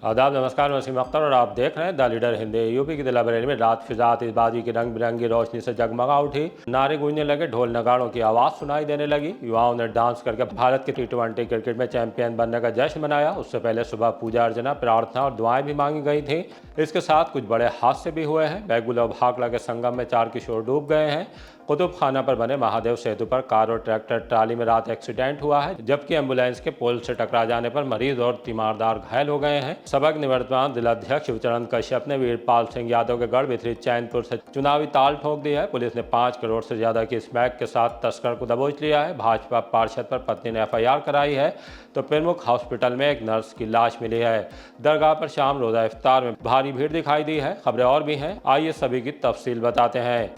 आदाब, नमस्कार। मैं वसीम अख्तर और आप देख रहे हैं द लीडर हिंदी। यूपी की दिल्ला बरेली में रात फिजा आतिशबाजी की रंग बिरंगी रोशनी से जगमगा उठी। नारे गूंजने लगे, ढोल नगाड़ों की आवाज़ सुनाई देने लगी। युवाओं ने डांस करके भारत के T20 क्रिकेट में चैंपियन बनने का जश्न मनाया। उससे पहले सुबह पूजा अर्चना, प्रार्थना और दुआएं भी मांगी गई थी। इसके साथ कुछ बड़े हादसे भी हुए हैं। बैगुल और भाखड़ा के संगम में 4 किशोर डूब गए हैं। कुतुब खाना पर बने महादेव सेतु पर कार और ट्रैक्टर ट्राली में रात एक्सीडेंट हुआ है, जबकि एम्बुलेंस के पोल से टकरा जाने पर मरीज और तीमारदार घायल हो गए हैं। सबक निवर्तमान जिलाध्यक्ष शिवचरण कश्यप ने वीरपाल सिंह यादव के गढ़ वितरित चैनपुर से चुनावी ताल ठोक दी है। पुलिस ने 5 करोड़ से ज्यादा की स्मैक के साथ तस्कर को दबोच लिया है। भाजपा पार्षद पर पत्नी ने FIR कराई है, तो प्रमुख हॉस्पिटल में एक नर्स की लाश मिली है। दरगाह पर शाम रोजा इफ्तार में भारी भीड़ दिखाई दी है। खबरें और भी हैं, आइए सभी की तफसील बताते हैं।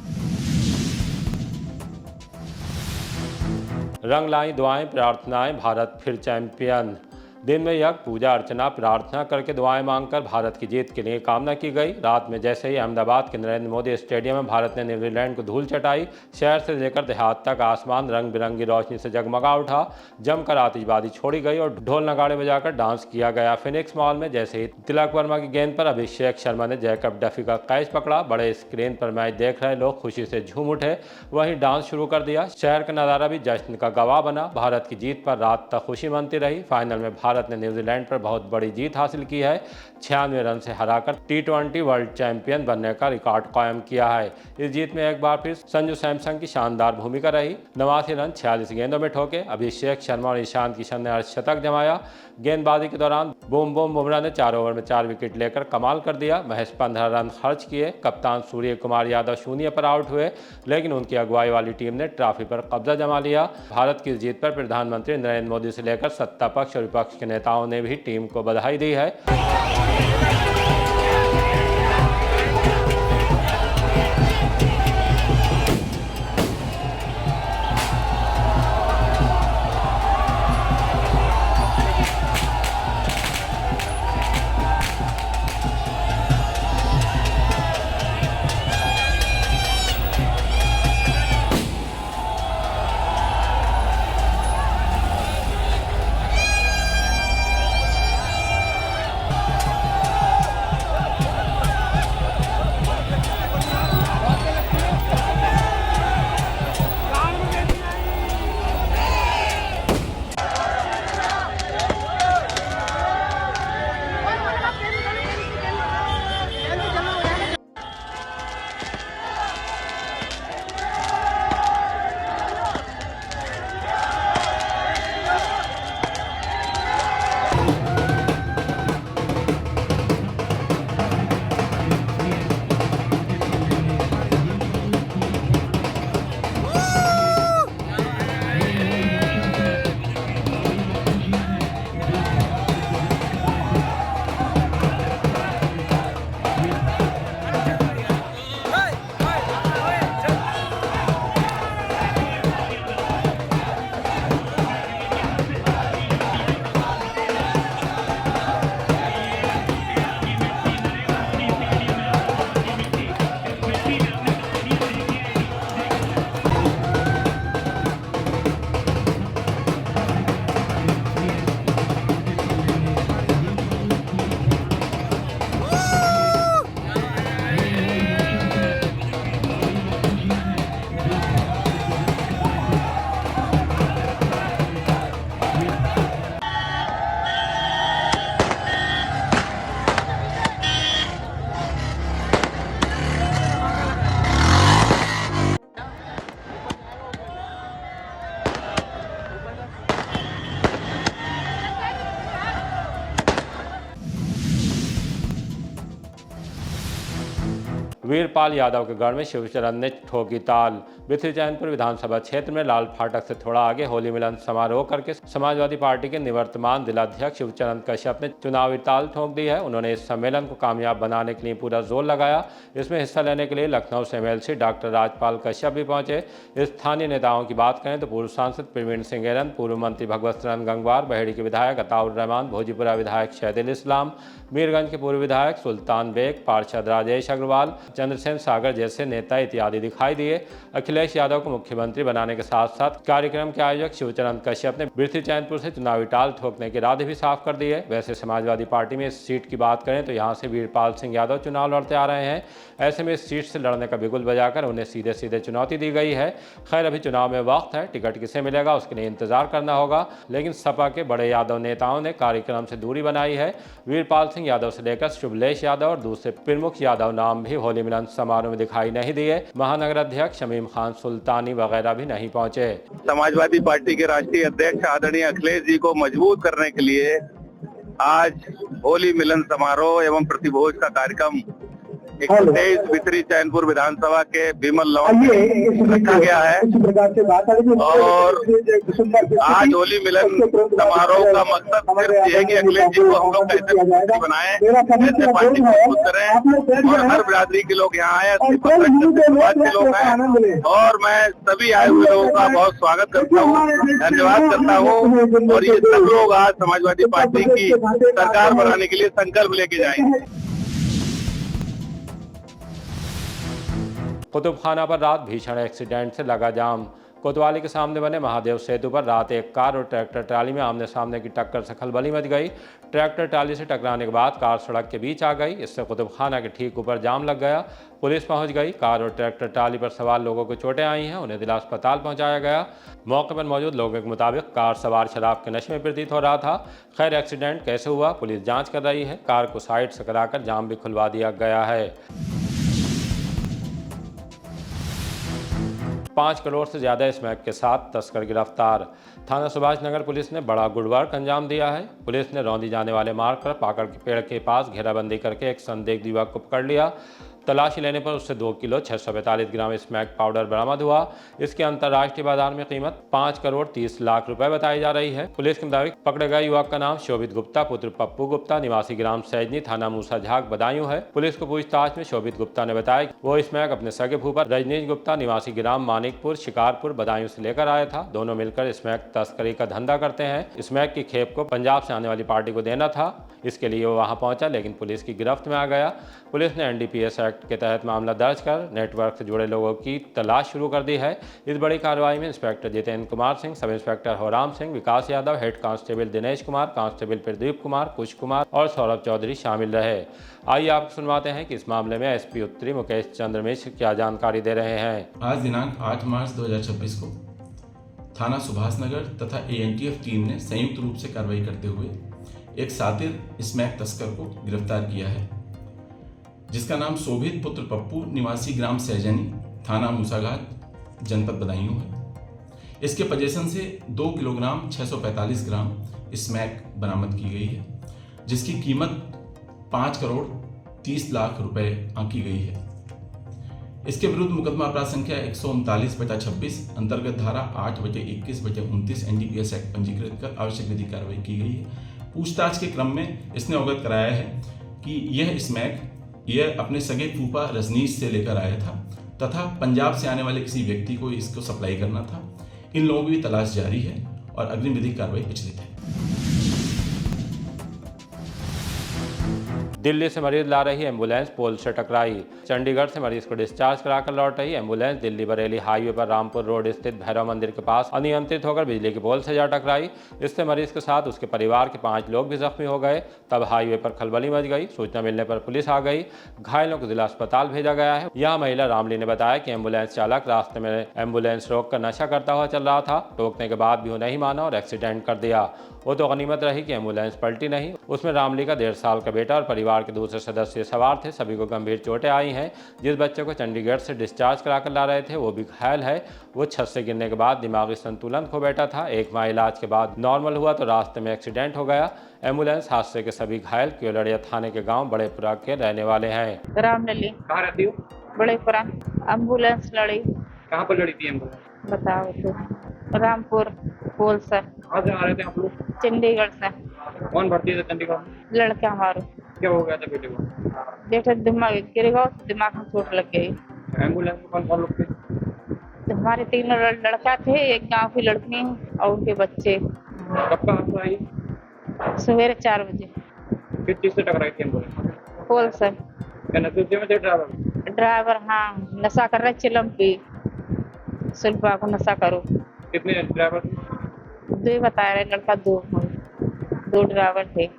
रंग लाई दुआएं प्रार्थनाएं, भारत फिर चैंपियन। दिन में यज्ञ, पूजा अर्चना, प्रार्थना करके दुआएं मांगकर भारत की जीत के लिए कामना की गई। रात में जैसे ही अहमदाबाद के नरेंद्र मोदी स्टेडियम में भारत ने न्यूजीलैंड को धूल चटाई, शहर से लेकर देहात तक आसमान रंग बिरंगी रोशनी से जगमगा उठा। जमकर आतिशबाजी छोड़ी गई और ढोल नगाड़े बजाकर डांस किया गया। फिनिक्स मॉल में जैसे ही तिलक वर्मा की गेंद पर अभिषेक शर्मा ने जैकब डफी का कैच पकड़ा, बड़े स्क्रीन पर मैच देख रहे लोग खुशी से झूम उठे, वहीं डांस शुरू कर दिया। शहर का नज़ारा भी जश्न का गवाह बना। भारत की जीत पर रात तक खुशी मनती रही। फाइनल में भारत ने न्यूजीलैंड पर बहुत बड़ी जीत हासिल की है। 96 रन से हराकर T20 वर्ल्ड चैंपियन बनने का रिकॉर्ड कायम किया है। इस जीत में एक बार फिर संजू सैमसन की शानदार भूमिका रही। 89 रन 46 गेंदों में ठोके। अभिषेक शर्मा और ईशान किशन ने अर्धशतक जमाया। गेंदबाजी के दौरान बूम बुमराह ने 4 ओवर में 4 विकेट लेकर कमाल कर दिया। महज 15 रन खर्च किए। कप्तान सूर्य कुमार यादव शून्य पर आउट हुए, लेकिन उनकी अगुवाई वाली टीम ने ट्रॉफी पर कब्जा जमा लिया। भारत की जीत पर प्रधानमंत्री नरेंद्र मोदी से लेकर सत्ता पक्ष और विपक्ष के नेताओं ने भी टीम को बधाई दी है। वीरपाल यादव के गढ़ में शिवचरण ने ठोकी ताल। बिथरी-चैनपुर विधानसभा क्षेत्र में लाल फाटक से थोड़ा आगे होली मिलन समारोह करके समाजवादी पार्टी के निवर्तमान जिलाध्यक्ष शिवचरण कश्यप ने चुनावी ताल ठोक दी है। उन्होंने इस सम्मेलन को कामयाब बनाने के लिए पूरा जोर लगाया। इसमें हिस्सा लेने के लिए लखनऊ से MLC डॉक्टर राजपाल कश्यप भी पहुंचे। स्थानीय नेताओं की बात करें तो पूर्व सांसद प्रवीण सिंह एरन, पूर्व मंत्री भगवत शरण गंगवार, बहेड़ी के विधायक अताउर रहमान, भोजीपुरा विधायक शहदुल इस्लाम, मीरगंज के पूर्व विधायक सुल्तान बेग, पार्षद राजेश अग्रवाल, चंद्रसेन सागर जैसे नेता इत्यादि दिखाई दिए। अखिलेश यादव को मुख्यमंत्री बनाने के साथ साथ कार्यक्रम के आयोजक शिवचरण कश्यप ने बिरथी चैनपुर से चुनावी टाल ठोकने के इरादे भी साफ कर दिए। वैसे समाजवादी पार्टी में इस सीट की बात करें तो यहाँ से वीरपाल सिंह यादव चुनाव लड़ते आ रहे हैं। ऐसे में इस सीट से लड़ने का बिगुल बजाकर उन्हें सीधे सीधे चुनौती दी गई है। खैर, अभी चुनाव में वक्त है, टिकट किसे मिलेगा उसके लिए इंतजार करना होगा। लेकिन सपा के बड़े यादव नेताओं ने कार्यक्रम से दूरी बनाई है। वीरपाल सिंह यादव से लेकर शुभलेश यादव और दूसरे प्रमुख यादव नाम भी होली मिलन समारोह में दिखाई नहीं दिए। महानगर अध्यक्ष शमीम खान सुल्तानी वगैरह भी नहीं पहुंचे। समाजवादी पार्टी के राष्ट्रीय अध्यक्ष आदरणीय अखिलेश जी को मजबूत करने के लिए आज होली मिलन समारोह एवं प्रतिभोज का कार्यक्रम 123 बिथरी चैनपुर विधानसभा के विमल लॉन में रखा गया है। और आज होली मिलन समारोह का मकसद सिर्फ ये है कि अखिलेश जी को हम लोग कैसे मुख्यमंत्री बनाएं, कैसे पार्टी को मजबूत करें और हर बिरादरी के लोग यहाँ आए, समाज के लोग आए और मैं सभी आए हुए लोगों का बहुत स्वागत करता हूँ, धन्यवाद करता हूँ। और ये सब लोग आज समाजवादी पार्टी की सरकार बनाने के लिए संकल्प लेके जाएंगे। कुतुब खाना पर रात भीषण एक्सीडेंट से लगा जाम। कोतवाली के सामने बने महादेव सेतु पर रात एक कार और ट्रैक्टर ट्राली में आमने सामने की टक्कर से खलबली मच गई। ट्रैक्टर ट्राली से टकराने के बाद कार सड़क के बीच आ गई। इससे कुतुब खाना के ठीक ऊपर जाम लग गया। पुलिस पहुंच गई। कार और ट्रैक्टर ट्राली पर सवार लोगों को चोटें आई हैं, उन्हें जिला अस्पताल पहुंचाया गया। मौके पर मौजूद लोगों के मुताबिक कार सवार शराब के नशे में प्रतीत हो रहा था। खैर, एक्सीडेंट कैसे हुआ पुलिस जाँच कर रही है। कार को साइड से कराकर जाम भी खुलवा दिया गया है। 5 करोड़ से ज़्यादा स्मैक के साथ तस्कर गिरफ्तार। थाना सुभाष नगर पुलिस ने बड़ा गुडवर्क अंजाम दिया है। पुलिस ने रौंदी जाने वाले मार्ग पर पाकड़ के पेड़ के पास घेराबंदी करके एक संदिग्ध युवक को पकड़ लिया। तलाशी लेने पर उससे 2 किलो 645 ग्राम स्मैक पाउडर बरामद हुआ। इसकी अंतर्राष्ट्रीय बाजार में कीमत 5 करोड़ 30 लाख रुपए बताई जा रही है। पुलिस के मुताबिक पकड़े गए युवक का नाम शोभित गुप्ता पुत्र पप्पू गुप्ता निवासी ग्राम सैजनी थाना मूसा झाग बदायूं है। पुलिस को पूछताछ में शोभित गुप्ता ने बताया कि वो स्मैक अपने सगे फूफा रजनीश गुप्ता निवासी ग्राम मानिकपुर शिकारपुर बदायूं से लेकर आया था। दोनों मिलकर स्मैक तस्करी का धंधा करते हैं। स्मैक की खेप को पंजाब से आने वाली पार्टी को देना था, इसके लिए वो वहां पहुंचा लेकिन पुलिस की गिरफ्त में आ गया। पुलिस ने NDPS एक्ट के तहत मामला दर्ज कर नेटवर्क से जुड़े लोगों की तलाश शुरू कर दी है। इस बड़ी कार्रवाई में inspector Jitendra Kumar Singh, sub inspector Horam Singh, Vikas Yadav, head constable Dinesh Kumar, constable Pradeep Kumar, Kush Kumar और सौरभ चौधरी शामिल रहे। आइए आपको सुनवाते हैं कि इस मामले में SP उत्तरी मुकेश चंद्र मिश्र क्या जानकारी दे रहे हैं। आज दिनांक 8 मार्च 2026 को थाना सुभाष नगर तथा ANTF टीम ने संयुक्त रूप से कार्रवाई करते हुए एक सातिर स्मैक तस्कर को गिरफ्तार किया है, जिसका नाम शोभित पुत्र पप्पू निवासी ग्राम सैजनी थाना मूसाघाट जनपद बदायूं है। इसके पोजीशन से 2 किलोग्राम 645 ग्राम स्मैक बरामद की गई है, जिसकी कीमत 5 करोड़ 30 लाख रुपए आंकी गई है। इसके विरुद्ध मुकदमा अपराध संख्या 139/26 अंतर्गत धारा 8/21/29 NDPS एक्ट पंजीकृत कर आवश्यक विधि कार्रवाई की गई है। पूछताछ के क्रम में इसने अवगत कराया है कि यह स्मैक यह अपने सगे फूफा रजनीश से लेकर आया था तथा पंजाब से आने वाले किसी व्यक्ति को इसको सप्लाई करना था। इन लोगों की तलाश जारी है और अग्रिम विधिक कार्रवाई विचलित है। दिल्ली से मरीज ला रही एम्बुलेंस पोल से टकराई। चंडीगढ़ से मरीज को डिस्चार्ज कराकर लौट रही एम्बुलेंस दिल्ली बरेली हाईवे पर रामपुर रोड स्थित भैरव मंदिर के पास अनियंत्रित होकर बिजली के पोल से जा टकराई। इससे मरीज के साथ उसके परिवार के 5 लोग भी जख्मी हो गए। तब हाईवे पर खलबली मच गई। सूचना मिलने पर पुलिस आ गई। घायलों को जिला अस्पताल भेजा गया है। यहाँ महिला रामली ने बताया कि एम्बुलेंस चालक रास्ते में एम्बुलेंस रोककर नशा करता हुआ चल रहा था। टोकने के बाद भी वो नहीं माना और एक्सीडेंट कर दिया। वो तो गनीमत रही कि एम्बुलेंस पलटी नहीं। उसमें रामली का 1.5 साल का बेटा और परिवार के दूसरे सदस्य सवार थे। सभी को गंभीर चोटें आई हैं। जिस बच्चे को चंडीगढ़ से डिस्चार्ज कराकर ला रहे थे वो भी घायल है। वो छत से गिरने के बाद दिमागी संतुलन खो बैठा था। 1 माह इलाज के बाद नॉर्मल हुआ तो रास्ते में एक्सीडेंट हो गया। एम्बुलेंस हादसे के सभी घायल केवलड़िया थाने के गांव बड़ेपुरा के रहने वाले हैं। रामनली। कहाँ रहती हो? बड़ेपुरा। एम्बुलेंस लड़ी। कहाँ पर लड़ी थी एम्बुलेंस? बताओ तो। रामपुर पोल से। कहाँ से आ रहे थे आप लोग? चंडीगढ़ से। कौन भर्ती थे चंडीगढ़ में? लड़का हमारा। क्या हो गया था बेटे को? बेटे दिमाग गिरेगा, दिमाग में चोट लग गई। एम्बुलेंस में कौन कौन लोग थे? तो हमारे 3 लड़का थे, एक गांव की लड़की और उनके बच्चे। कब का हादसा आई? सवेरे 4 बजे। किस चीज से टकराई थी एम्बुलेंस? पोल से। क्या नशे में थे ड्राइवर? ड्राइवर हाँ नशा कर रहे चिलम पे सुल्फा को नशा करो। कितने ड्राइवर थे? दो ही बता रहे लड़का, दो ड्राइवर थे।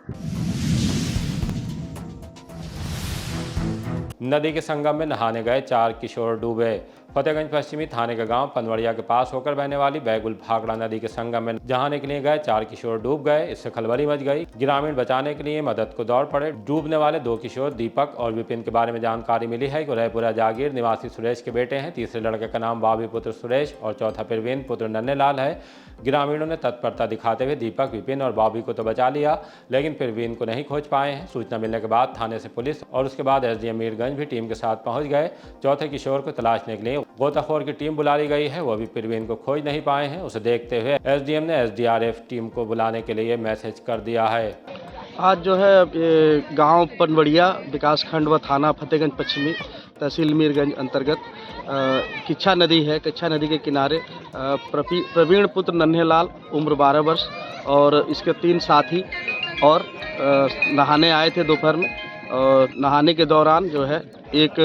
नदी के संगम में नहाने गए 4 किशोर डूबे। फतेहगंज पश्चिमी थाने का गांव पनवड़िया के पास होकर बहने वाली बैगुल भाखड़ा नदी के संगम में नहाने के लिए गए 4 किशोर डूब गए। इससे खलबली मच गई। ग्रामीण बचाने के लिए मदद को दौड़ पड़े। डूबने वाले 2 किशोर दीपक और विपिन के बारे में जानकारी मिली है कि रायपुरा जागीर निवासी सुरेश के बेटे हैं। तीसरे लड़के का नाम बाबी पुत्र सुरेश और चौथा प्रवीण पुत्र नन्हेलाल है। ग्रामीणों ने तत्परता दिखाते हुए दीपक, विपिन और बॉबी को तो बचा लिया, लेकिन प्रवीण को नहीं खोज पाए हैं। सूचना मिलने के बाद थाने से पुलिस और उसके बाद एसडीएम मीरगंज भी टीम के साथ पहुंच गए। चौथे किशोर को तलाशने के लिए गोताखोर की टीम बुला ली गई है। वो भी प्रवीण को खोज नहीं पाए हैं। उसे देखते हुए एसडीएम ने एसडीआरएफ टीम को बुलाने के लिए मैसेज कर दिया है। आज जो है गांव पनवड़िया विकासखंड व थाना फतेहगंज पश्चिमी तहसील मीरगंज अंतर्गत किच्छा नदी है। किच्छा नदी के किनारे प्रवीण पुत्र नन्हेलाल उम्र 12 वर्ष और इसके 3 साथी और नहाने आए थे दोपहर में। और नहाने के दौरान जो है एक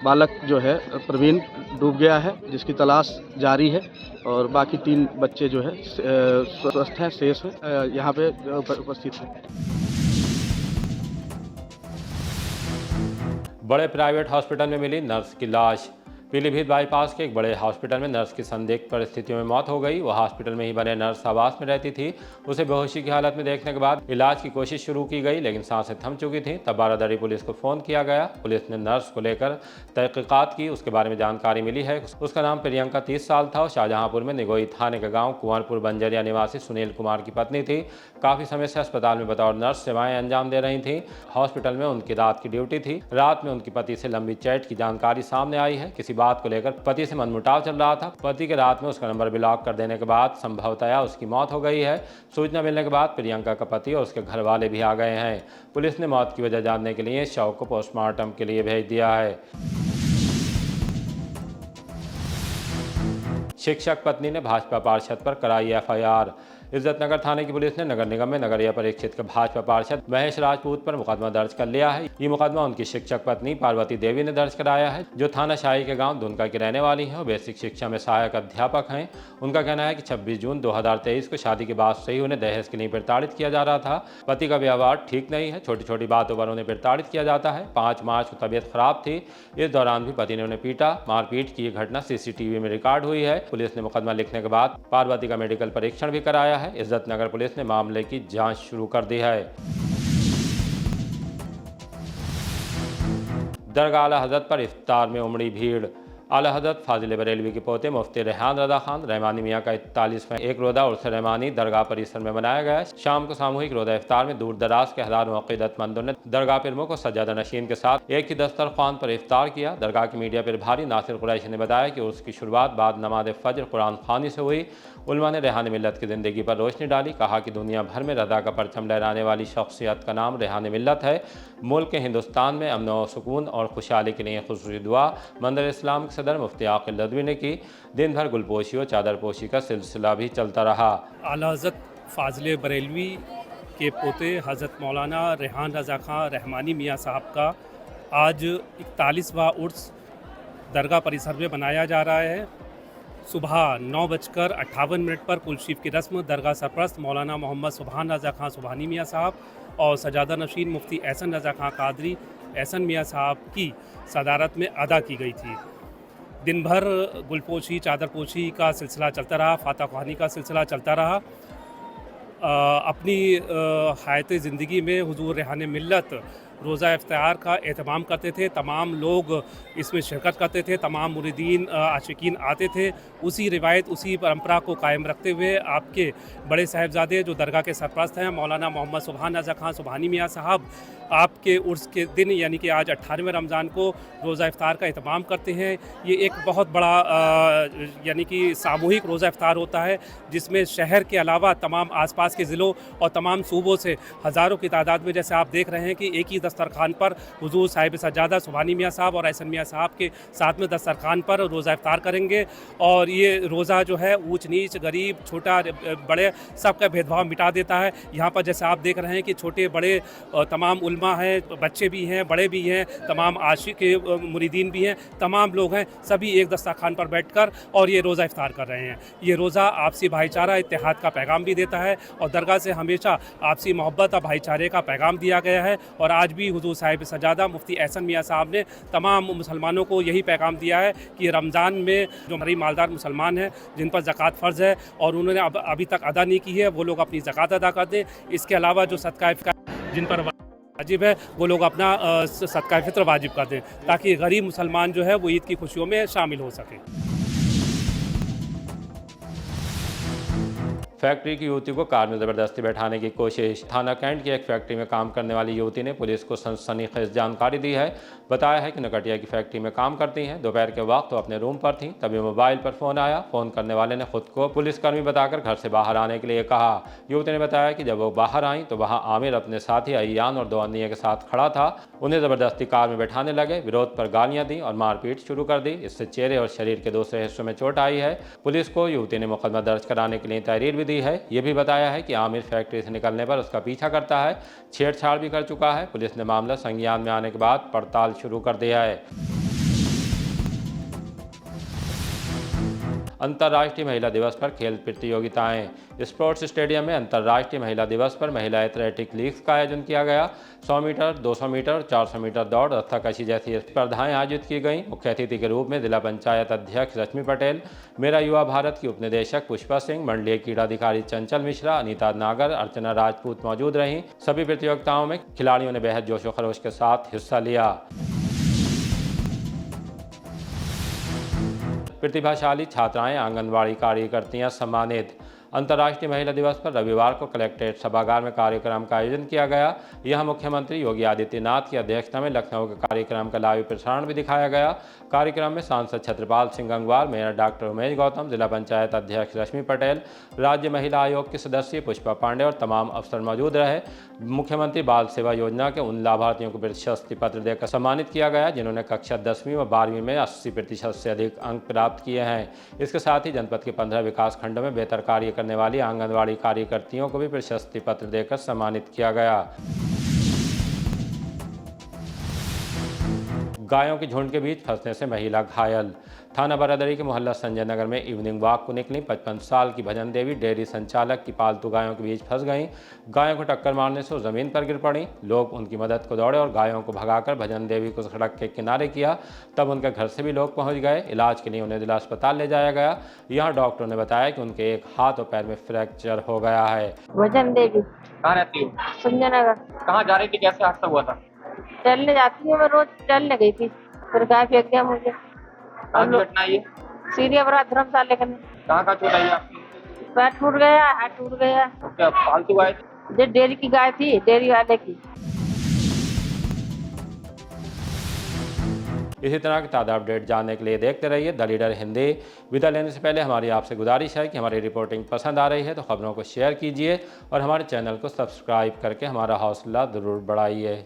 बालक जो है प्रवीण डूब गया है, जिसकी तलाश जारी है और बाकी 3 बच्चे जो है स्वस्थ हैं, शेष हैं, यहाँ पे उपस्थित हैं। बड़े प्राइवेट हॉस्पिटल में मिली नर्स की लाश। पीलीभीत बाईपास के एक बड़े हॉस्पिटल में नर्स की संदिग्ध परिस्थितियों में मौत हो गई। वह हॉस्पिटल में ही बने नर्स आवास में रहती थी। उसे बेहोशी की हालत में देखने के बाद इलाज की कोशिश शुरू की गई, लेकिन सांसें थम चुकी थीं। तब बारादरी पुलिस को फ़ोन किया गया। पुलिस ने नर्स को लेकर तहकीकात की। उसके बारे में जानकारी मिली है। उसका नाम प्रियंका 30 साल था और शाहजहांपुर में निगोई थाने का गाँव कुंवरपुर बंजरिया निवासी सुनील कुमार की पत्नी थी। काफ़ी समय से अस्पताल में बतौर नर्स सेवाएं अंजाम दे रही थीं। हॉस्पिटल में उनकी रात की ड्यूटी थी। रात में उनकी पति से लंबी चैट की जानकारी सामने आई है। किसी बात को लेकर पति से मनमुटाव चल रहा था। पति के रात में उसका नंबर ब्लॉक कर देने के बाद संभवतया उसकी मौत हो गई है। सूचना मिलने के बाद प्रियंका का पति और उसके घर वाले भी आ गए हैं। पुलिस ने मौत की वजह जानने के लिए शव को पोस्टमार्टम के लिए भेज दिया है। शिक्षक पत्नी ने भाजपा पार्षद पर कराई एफआईआर। इज्जतनगर थाने की पुलिस ने नगर निगम में नगरीय परीक्षित के भाजपा पार्षद महेश राजपूत पर मुकदमा दर्ज कर लिया है। ये मुकदमा उनकी शिक्षक पत्नी पार्वती देवी ने दर्ज कराया है, जो थाना शाही के गांव दुनका की रहने वाली हैं और बेसिक शिक्षा में सहायक अध्यापक हैं। उनका कहना है कि 26 जून 2023 को शादी के बाद से ही उन्हें दहेज के लिए प्रताड़ित किया जा रहा था। पति का व्यवहार ठीक नहीं है। छोटी छोटी बातों पर उन्हें प्रताड़ित किया जाता है। 5 मार्च को तबीयत खराब थी। इस दौरान भी पति ने उन्हें पीटा। मारपीट की ये घटना सीसीटीवी में रिकॉर्ड हुई है। पुलिस ने मुकदमा लिखने के बाद पार्वती का मेडिकल परीक्षण भी कराया है। इज्जतनगर पुलिस ने मामले की जांच शुरू कर दी है। दरगाह आला हज़रत पर इफ्तार में उमड़ी भीड़। आला हज़रत फाजिल बरेलवी के पोते मुफ्ती रेहान रज़ा खान रहमानी मियाँ का 41वां एक रोज़ा उर्स रहमानी दरगाह परिसर में मनाया गया। शाम को सामूहिक रोज़ा इफ्तार में दूर दराज के हज़ारों अक़ीदतमंदों ने दरगाह प्रमुख और सज्जादा नशीन के साथ एक ही दस्तरख्वान पर इफ्तार किया। दरगाह के मीडिया प्रभारी नासिर कुरैशी ने बताया कि उसकी शुरुआत बाद नमाज फ़ज्र कुरान ख़वानी से हुई। उलमा ने रेहान मिल्लत की ज़िंदगी पर रोशनी डाली। कहा कि दुनिया भर में रज़ा का परचम लहराने वाली शख्सियत का नाम रेहान मिल्लत है। मुल्क के हिंदुस्तान में अमन व सुकून और खुशहाली के लिए खुसूसी दुआ मंदिर इस्लाम के सदर मुफ्ती आकिल रज़वी ने की। दिन भर गुलपोशी और चादरपोशी का सिलसिला भी चलता रहा। आला हज़रत फाजिल बरेलवी के पोते हज़रत मौलाना रेहान रज़ा खां रहमानी मियाँ साहब का आज 41वां उर्स दरगाह परिसर में मनाया जा रहा है। सुबह 9:58 पर कुलशीफ की रस्म दरगाह सरपरस्त मौलाना मोहम्मद सुबहान रज़ा खां सुबहानी मियाँ साहब और सजादा नशीन मुफ्ती एहसन रज़ा खां कादरी एहसन मियाँ साहब की सदारत में अदा की गई थी। दिन भर गुलपोशी चादरपोशी का सिलसिला चलता रहा, फातह ख़वानी का सिलसिला चलता रहा। अपनी हयात ज़िंदगी में हुज़ूर रेहान मिल्लत रोज़ा इफ्तार का एहतमाम करते थे। तमाम लोग इसमें शिरकत करते थे। तमाम मुरीदीन आशिकीन आते थे। उसी रिवायत उसी परंपरा को कायम रखते हुए आपके बड़े साहिबजादे जो दरगाह के सरपरस्त हैं मौलाना मोहम्मद सुबहान रज़ा खां सुबहानी मियाँ साहब आपके उर्स के दिन यानी कि आज 18वें रमज़ान को रोज़ा इफ्तार का एहतमाम करते हैं। ये एक बहुत बड़ा यानी कि सामूहिक रोज़ा इफ्तार होता है, जिसमें शहर के अलावा तमाम आसपास के ज़िलों और तमाम सूबों से हज़ारों की तादाद में, जैसे आप देख रहे हैं कि एक ही दस्तरखान पर हुजूर साहिब सज्जादा सुभानी मियाँ साहब और एहसन मियाँ साहब के साथ में दस्तरखान पर रोज़ा इफ्तार करेंगे। और ये रोज़ा जो है ऊंच नीच, गरीब, छोटा बड़े सबका भेदभाव मिटा देता है। यहाँ पर जैसे आप देख रहे हैं कि छोटे बड़े तमाम उल्मा हैं, बच्चे भी हैं, बड़े भी हैं, तमाम आशिक मुरीदीन भी हैं, तमाम लोग हैं, सभी एक दस्तरखान पर बैठकर और ये रोज़ा इफ्तार कर रहे हैं। ये रोज़ा आपसी भाईचारा, इत्तेहाद का पैगाम भी देता है और दरगाह से हमेशा आपसी मोहब्बत और भाईचारे का पैगाम दिया गया है। और आज भी हुजूर साहिब सज्जादा मुफ्ती एहसन मियाँ साहब ने तमाम मुसलमानों को यही पैगाम दिया है कि रमज़ान में जो हमारी मालदार मुसलमान हैं जिन पर ज़कात फ़र्ज़ है और उन्होंने अभी तक अदा नहीं की है, वो लोग अपनी ज़कात अदा कर दें। इसके अलावा जो सदका फ़ितर जिन पर वाजिब है वो लोग अपना सदका फ़ितर वाजिब कर दें ताकि गरीब मुसलमान जो है वो ईद की खुशियों में शामिल हो सके। फैक्ट्री की युवती को कार में ज़बरदस्ती बैठाने की कोशिश। थाना कैंट की एक फैक्ट्री में काम करने वाली युवती ने पुलिस को सनसनीखेज जानकारी दी है। बताया है कि नकटिया की फैक्ट्री में काम करती हैं। दोपहर के वक्त वो अपने रूम पर थीं, तभी मोबाइल पर फ़ोन आया। फ़ोन करने वाले ने खुद को पुलिसकर्मी बताकर घर से बाहर आने के लिए कहा। युवती ने बताया कि जब वो बाहर आईं तो वहाँ आमिर अपने साथी अयान और 2 अन्य के साथ खड़ा था। उन्हें ज़बरदस्ती कार में बैठाने लगे, विरोध पर गालियाँ दी और मारपीट शुरू कर दी। इससे चेहरे और शरीर के दूसरे हिस्सों में चोट आई है। पुलिस को युवती ने मुकदमा दर्ज कराने के लिए तहरीर भी दी है। ये भी बताया है कि आमिर फैक्ट्री से निकलने पर उसका पीछा करता है, छेड़छाड़ भी कर चुका है। पुलिस ने मामला संज्ञान में आने के बाद पड़ताल शुरू कर दिया है। अंतर्राष्ट्रीय महिला दिवस पर खेल प्रतियोगिताएं। स्पोर्ट्स स्टेडियम में अंतर्राष्ट्रीय महिला दिवस पर महिला एथलेटिक लीग्स का आयोजन किया गया। 100 मीटर, 200 मीटर, 400 मीटर दौड़, रस्साकशी जैसी स्पर्धाएं आयोजित की गईं। मुख्य अतिथि के रूप में जिला पंचायत अध्यक्ष रश्मि पटेल, मेरा युवा भारत की उपनिदेशक पुष्पा सिंह, मंडलीय क्रीड़ा अधिकारी चंचल मिश्रा, अनीता नागर, अर्चना राजपूत मौजूद रहीं। सभी प्रतियोगिताओं में खिलाड़ियों ने बेहद जोशो खरोश के साथ हिस्सा लिया। प्रतिभाशाली छात्राएं आंगनबाड़ी कार्यकर्तियां सम्मानित। अंतर्राष्ट्रीय महिला दिवस पर रविवार को कलेक्ट्रेट सभागार में कार्यक्रम का आयोजन किया गया। यहां मुख्यमंत्री योगी आदित्यनाथ की अध्यक्षता में लखनऊ के कार्यक्रम का लाइव प्रसारण भी दिखाया गया। कार्यक्रम में सांसद छत्रपाल सिंह गंगवार, मेयर डॉक्टर उमेश गौतम, जिला पंचायत अध्यक्ष रश्मि पटेल, राज्य महिला आयोग की सदस्य पुष्पा पांडे और तमाम अफसर मौजूद रहे। मुख्यमंत्री बाल सेवा योजना के उन लाभार्थियों को प्रशस्ति पत्र देकर सम्मानित किया गया जिन्होंने कक्षा 10वीं व 12वीं में 80% से अधिक अंक प्राप्त किए हैं। इसके साथ ही जनपद के 15 विकास खंडों में बेहतर कार्य करने वाली आंगनबाड़ी कार्यकर्तियों को भी प्रशस्ति पत्र देकर सम्मानित किया गया। गायों के झुंड के बीच फंसने से महिला घायल। थाना बरादरी के मोहल्ला संजय नगर में इवनिंग वॉक को निकली 55 साल की भजन देवी डेयरी संचालक की पालतू गायों के बीच फंस गईं। गायों को टक्कर मारने से वो जमीन पर गिर पड़ी। लोग उनकी मदद को दौड़े और गायों को भगाकर भजन देवी को सड़क के किनारे किया। तब उनके घर से भी लोग पहुंच गए। इलाज के लिए उन्हें जिला अस्पताल ले जाया गया। यहाँ डॉक्टरों ने बताया कि उनके एक हाथ और पैर में फ्रैक्चर हो गया है। भजन देवी कहाँ रहती हो? संजय नगर। कहाँ जा रही थी? कैसे हादसा हुआ था? चलने जाती हूँ, मैं रोज चलने गई थी, फिर गाय फेंक दिया मुझे। कहाँ की घटना है ये? सीरिया बरा धर्मशाला के कहाँ चोट आई आपकी? पैर टूट गया, हाथ टूट गया। क्या पालतू गाय थी? जो डेयरी की गाय थी, डेयरी वाले की। इसी तरह की ताज़ा अपडेट जानने के लिए देखते रहिए द लीडर हिंदी। विदा लेने से पहले हमारी आपसे गुजारिश है कि हमारी रिपोर्टिंग पसंद आ रही है तो खबरों को शेयर कीजिए और हमारे चैनल को सब्सक्राइब करके हमारा हौसला ज़रूर बढ़ाइए।